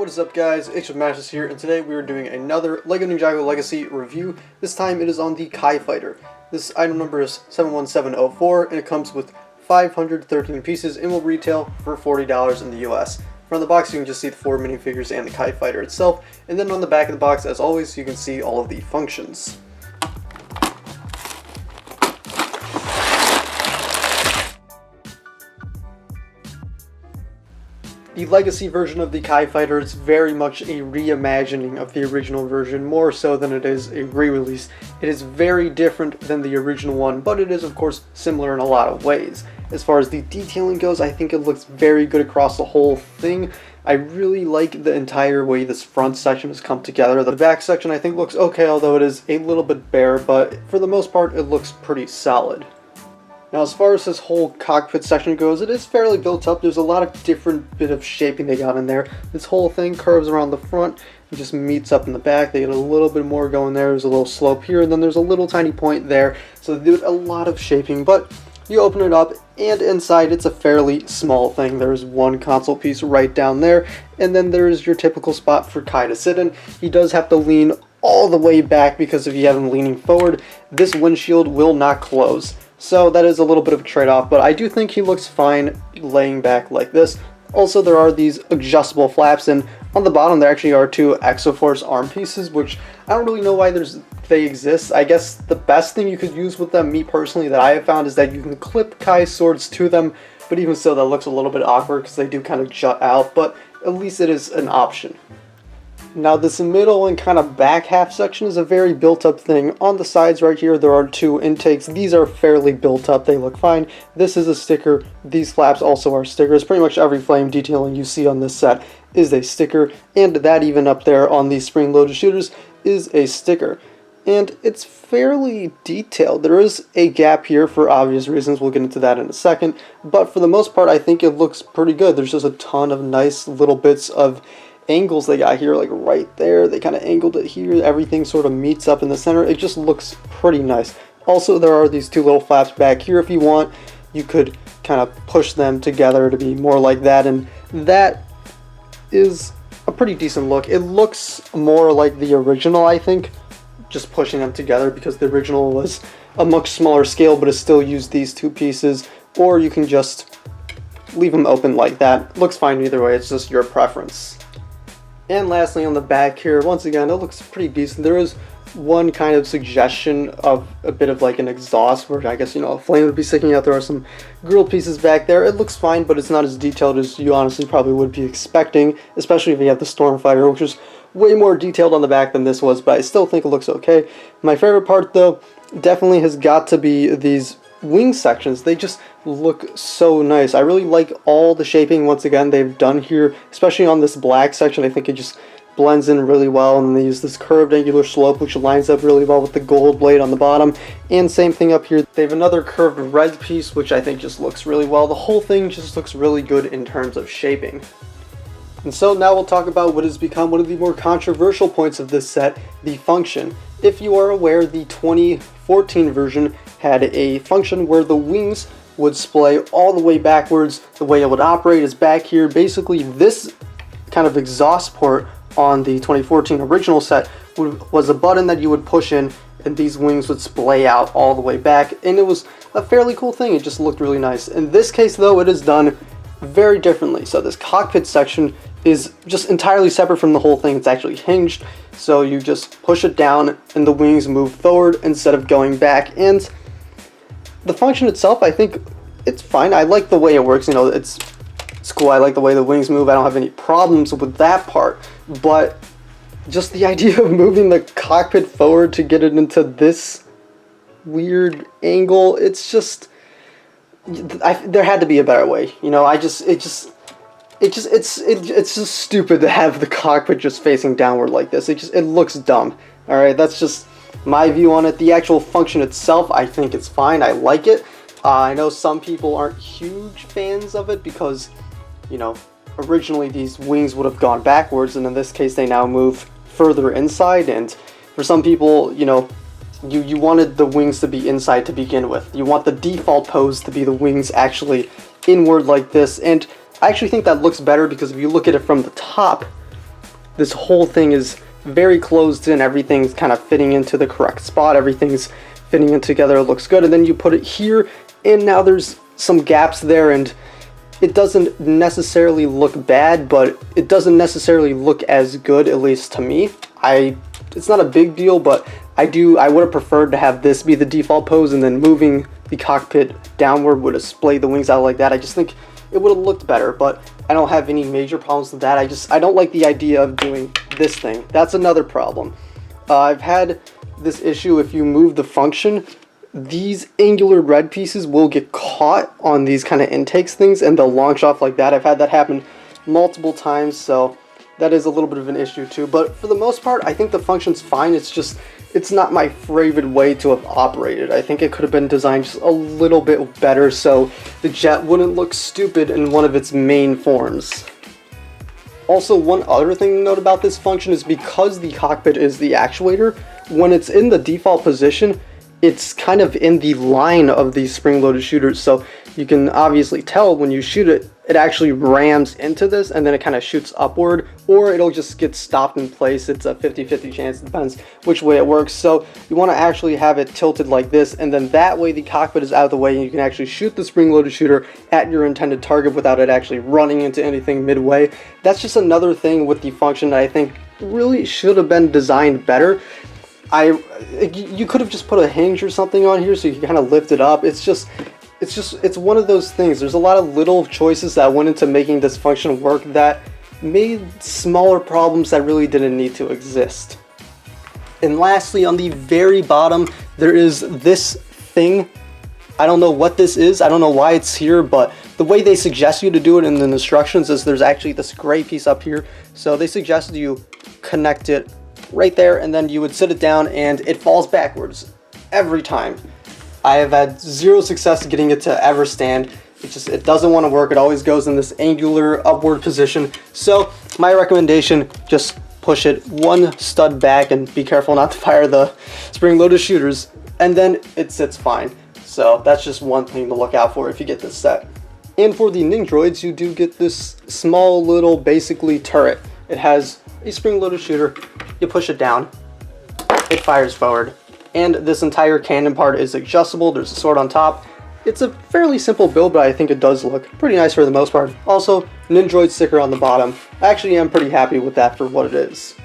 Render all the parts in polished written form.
What is up, guys? Hfmasters here, and today we are doing another LEGO Ninjago Legacy review. This time it is on the Kai Fighter. This item number is 71704, and it comes with 513 pieces and will retail for $40 in the US. From the box you can just see the 4 minifigures and the Kai Fighter itself, and then on the back of the box, as always, you can see all of the functions. The Legacy version of the Kai Fighter is very much a reimagining of the original version, more so than it is a re-release. It is very different than the original one, but it is of course similar in a lot of ways. As far as the detailing goes, I think it looks very good across the whole thing. I really like the entire way this front section has come together. The back section I think looks okay, although it is a little bit bare, but for the most part it looks pretty solid. Now, as far as this whole cockpit section goes, it is fairly built up. There's a lot of different bit of shaping they got in there. This whole thing curves around the front and just meets up in the back. They get a little bit more going there. There's a little slope here, and then there's a little tiny point there. So they did a lot of shaping, but you open it up, and inside it's a fairly small thing. There's one console piece right down there, and then there's your typical spot for Kai to sit in. He does have to lean all the way back because if you have him leaning forward, this windshield will not close. So that is a little bit of a trade-off, but I do think he looks fine laying back like this. Also, there are these adjustable flaps, and on the bottom there actually are 2 Exoforce arm pieces, which I don't really know why they exist. I guess the best thing you could use with them, me personally, that I have found is that you can clip Kai's swords to them, but even so that looks a little bit awkward because they do kind of jut out, but at least it is an option. Now this middle and kind of back half section is a very built up thing. On the sides right here there are 2 intakes. These are fairly built up, they look fine. This is a sticker, these flaps also are stickers. Pretty much every flame detailing you see on this set is a sticker, and that even up there on these spring loaded shooters is a sticker. And it's fairly detailed. There is a gap here for obvious reasons, we'll get into that in a second, but for the most part I think it looks pretty good. There's just a ton of nice little bits of angles they got here, like right there. They kind of angled it here. Everything sort of meets up in the center. It just looks pretty nice. Also, there are these 2 little flaps back here. If you want, you could kind of push them together to be more like that, and that is a pretty decent look. It looks more like the original, I think, just pushing them together, because the original was a much smaller scale, but it still used these 2 pieces, or you can just leave them open like that. Looks fine either way. It's just your preference. And lastly, on the back here, once again, it looks pretty decent. There is one kind of suggestion of a bit of like an exhaust where I guess, a flame would be sticking out. There are some grilled pieces back there. It looks fine, but it's not as detailed as you honestly probably would be expecting, especially if you have the Stormfighter, which is way more detailed on the back than this was, but I still think it looks okay. My favorite part, though, definitely has got to be these wing sections. They just look so nice. I really like all the shaping once again they've done here, especially on this black section. I think it just blends in really well, and they use this curved angular slope which lines up really well with the gold blade on the bottom, and same thing up here. They have another curved red piece which I think just looks really well. The whole thing just looks really good in terms of shaping. And so now we'll talk about what has become one of the more controversial points of this set, the function. If you are aware, the 2014 version had a function where the wings would splay all the way backwards. The way it would operate is back here. Basically, this kind of exhaust port on the 2014 original set was a button that you would push in, and these wings would splay out all the way back, and it was a fairly cool thing. It just looked really nice. In this case, though, it is done very differently. So this cockpit section is just entirely separate from the whole thing. It's actually hinged, so you just push it down and the wings move forward instead of going back. And the function itself, I think it's fine. I like the way it works. It's cool. I like the way the wings move. I don't have any problems with that part, but just the idea of moving the cockpit forward to get it into this weird angle, it's just, there had to be a better way. It's just stupid to have the cockpit just facing downward like this. It looks dumb. All right, that's just my view on it. The actual function itself, I think it's fine. I like it. I know some people aren't huge fans of it because, originally these wings would have gone backwards, and in this case they now move further inside. And for some people, you wanted the wings to be inside to begin with. You want the default pose to be the wings actually inward like this, and I actually think that looks better because if you look at it from the top, this whole thing is very closed in, everything's kind of fitting into the correct spot, everything's fitting in together, it looks good, and then you put it here, and now there's some gaps there, and it doesn't necessarily look bad, but it doesn't necessarily look as good, at least to me. It's not a big deal, but I would have preferred to have this be the default pose, and then moving the cockpit downward would have splayed the wings out like that. I just think it would have looked better, but I don't have any major problems with that. I don't like the idea of doing this thing. That's another problem. I've had this issue if you move the function, these angular red pieces will get caught on these kind of intakes things and they'll launch off like that. I've had that happen multiple times, so that is a little bit of an issue too. But for the most part, I think the function's fine. It's not my favorite way to have operated. I think it could have been designed just a little bit better so the jet wouldn't look stupid in one of its main forms. Also, one other thing to note about this function is because the cockpit is the actuator, when it's in the default position, it's kind of in the line of these spring-loaded shooters, so you can obviously tell when you shoot it, it actually rams into this and then it kind of shoots upward, or it'll just get stopped in place. It's a 50-50 chance, it depends which way it works. So you want to actually have it tilted like this, and then that way the cockpit is out of the way and you can actually shoot the spring-loaded shooter at your intended target without it actually running into anything midway. That's just another thing with the function that I think really should have been designed better. You could have just put a hinge or something on here so you can kind of lift it up. It's one of those things. There's a lot of little choices that went into making this function work that made smaller problems that really didn't need to exist. And lastly, on the very bottom, there is this thing. I don't know what this is. I don't know why it's here, but the way they suggest you to do it in the instructions is there's actually this gray piece up here. So they suggest you connect it right there, and then you would sit it down and it falls backwards every time. I have had zero success getting it to ever stand. It doesn't want to work. It always goes in this angular upward position. So my recommendation, just push it one stud back and be careful not to fire the spring-loaded shooters, and then it sits fine. So that's just one thing to look out for if you get this set. And for the Nindroids, you do get this small little basically turret. It has a spring-loaded shooter. You push it down, it fires forward, and this entire cannon part is adjustable. There's a sword on top. It's a fairly simple build, but I think it does look pretty nice for the most part. Also, Nindroid sticker on the bottom. Actually, I'm pretty happy with that for what it is.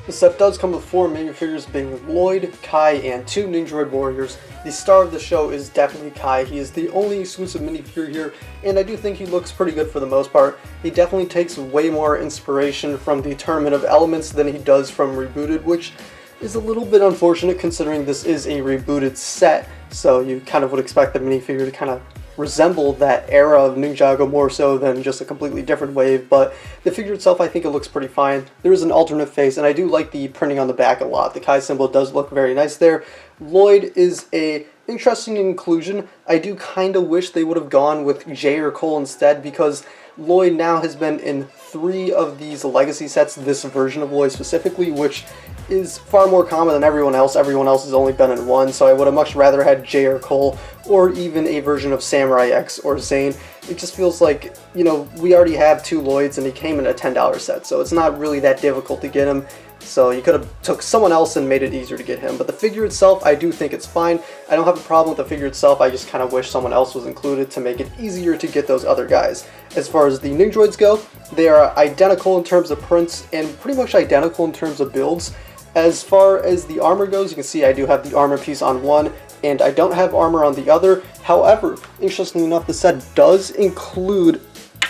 The set does come with 4 minifigures, being Lloyd, Kai, and 2 Nindroid warriors. The star of the show is definitely Kai. He is the only exclusive minifigure here, and I do think he looks pretty good for the most part. He definitely takes way more inspiration from the Tournament of Elements than he does from Rebooted, which is a little bit unfortunate considering this is a rebooted set, so you kind of would expect the minifigure to kind of resemble that era of Ninjago more so than just a completely different wave. But the figure itself, I think it looks pretty fine. There is an alternate face, and I do like the printing on the back a lot. The Kai symbol does look very nice there. Lloyd is a interesting inclusion. I do kind of wish they would have gone with Jay or Cole instead, because Lloyd now has been in 3 of these legacy sets, this version of Lloyd specifically, which is far more common than everyone else. Everyone else has only been in 1, so I would have much rather had Jay or Cole, or even a version of Samurai X or Zane. It just feels like, you know, we already have 2 Lloyds and he came in a $10 set, so it's not really that difficult to get him. So you could have took someone else and made it easier to get him. But the figure itself, I do think it's fine. I don't have a problem with the figure itself. I just kind of wish someone else was included to make it easier to get those other guys. As far as the Nindroids go, they are identical in terms of prints and pretty much identical in terms of builds. As far as the armor goes, you can see I do have the armor piece on one and I don't have armor on the other. However, interestingly enough, the set does include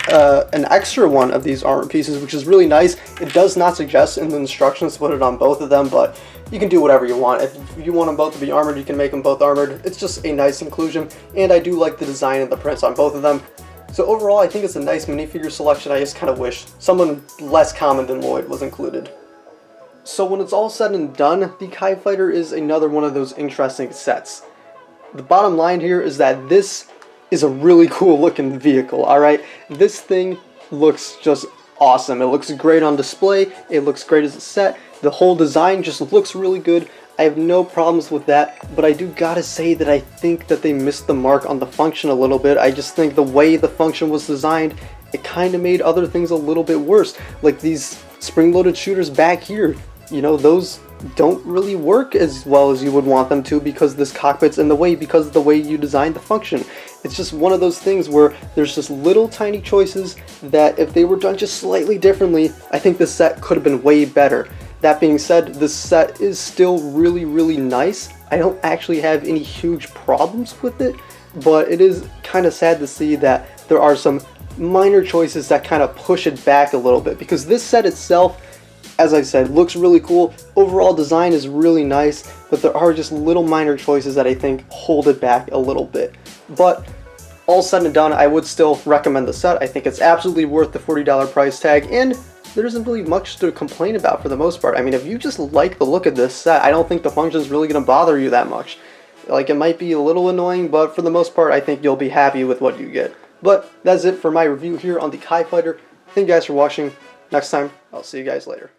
an extra one of these armor pieces, which is really nice. It does not suggest in the instructions to put it on both of them, but you can do whatever you want. If you want them both to be armored, you can make them both armored. It's just a nice inclusion, and I do like the design and the prints on both of them. So overall, I think it's a nice minifigure selection. I just kind of wish someone less common than Lloyd was included. So when it's all said and done, the Kai Fighter is another one of those interesting sets. The bottom line here is that this is a really cool looking vehicle, alright? This thing looks just awesome. It looks great on display, it looks great as a set, the whole design just looks really good. I have no problems with that, but I do gotta say that I think that they missed the mark on the function a little bit. I just think the way the function was designed, it kind of made other things a little bit worse. Like these spring-loaded shooters back here, you know, those don't really work as well as you would want them to because this cockpit's in the way, because of the way you designed the function. It's just one of those things where there's just little tiny choices that if they were done just slightly differently, I think this set could have been way better. That being said, this set is still really, really nice. I don't actually have any huge problems with it, but it is kind of sad to see that there are some minor choices that kind of push it back a little bit, because this set itself, as I said, looks really cool. Overall design is really nice, but there are just little minor choices that I think hold it back a little bit. But all said and done, I would still recommend the set. I think it's absolutely worth the $40 price tag, and there isn't really much to complain about for the most part. I mean, if you just like the look of this set, I don't think the function's really going to bother you that much. Like, it might be a little annoying, but for the most part, I think you'll be happy with what you get. But that's it for my review here on the Kai Fighter. Thank you guys for watching. Next time, I'll see you guys later.